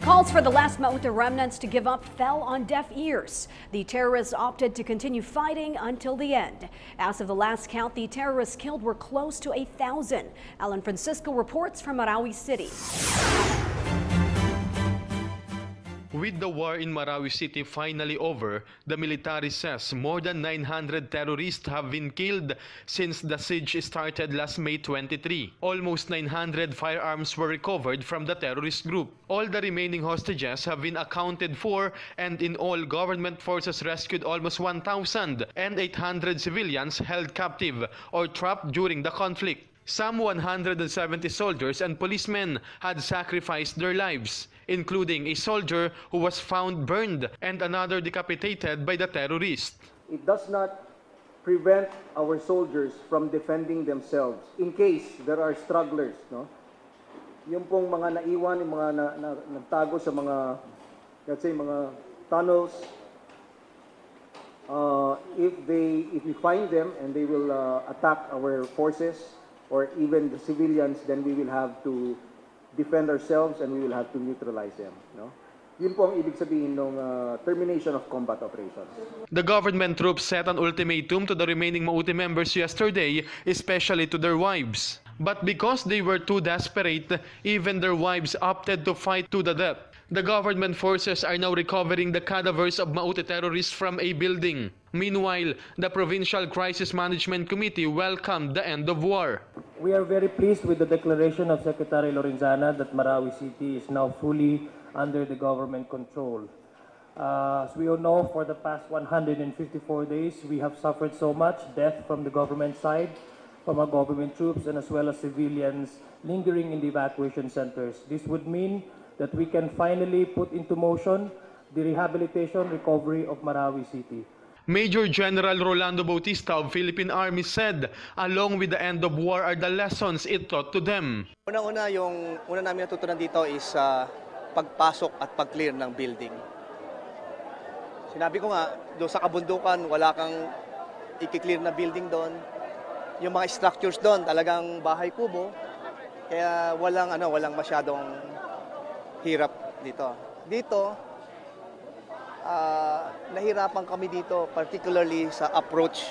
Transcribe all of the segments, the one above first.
Calls for the last Maute remnants to give up fell on deaf ears. The terrorists opted to continue fighting until the end. As of the last count, the terrorists killed were close to 1,000. Alan Francisco reports from Marawi City. With the war in Marawi City finally over, the military says more than 900 terrorists have been killed since the siege started last May 23. Almost 900 firearms were recovered from the terrorist group. All the remaining hostages have been accounted for, and in all, government forces rescued almost 1,800 civilians held captive or trapped during the conflict. Some 170 soldiers and policemen had sacrificed their lives, including a soldier who was found burned and another decapitated by the terrorists. It does not prevent our soldiers from defending themselves in case there are strugglers, no? Yung pong mga naiwan, yung mga nagtago sa mga, let's say, mga tunnels, if we find them and they will attack our forces or even the civilians, then we will have to defend ourselves and we will have to neutralize them, no? Yun po ang ibig sabihin ng termination of combat operations. The government troops set an ultimatum to the remaining Maute members yesterday, especially to their wives. But because they were too desperate, even their wives opted to fight to the death. The government forces are now recovering the cadavers of Maute terrorists from a building. Meanwhile, the Provincial Crisis Management Committee welcomed the end of war. We are very pleased with the declaration of Secretary Lorenzana that Marawi City is now fully under the government control. As we all know, for the past 154 days, we have suffered so much death from the government side, from our government troops, and as well as civilians lingering in the evacuation centers. This would mean that we can finally put into motion the rehabilitation recovery of Marawi City. Major General Rolando Bautista of Philippine Army said, along with the end of war are the lessons it taught to them. Una-una, yung una namin natutunan dito is pagpasok at pag-clear ng building. Sinabi ko nga, doon sa kabundukan, wala kang i-clear na building doon. Yung mga structures doon, talagang bahay kubo. Kaya walang masyadong hirap dito. Dito, nahirapan kami dito, particularly sa approach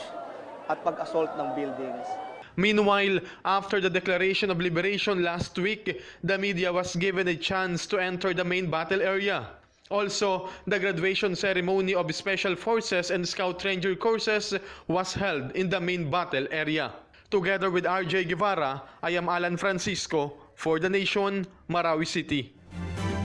at pag-assault ng buildings. Meanwhile, after the declaration of liberation last week, the media was given a chance to enter the main battle area. Also, the graduation ceremony of Special Forces and Scout Ranger courses was held in the main battle area. Together with RJ Guevara, I am Alan Francisco for The Nation, Marawi City.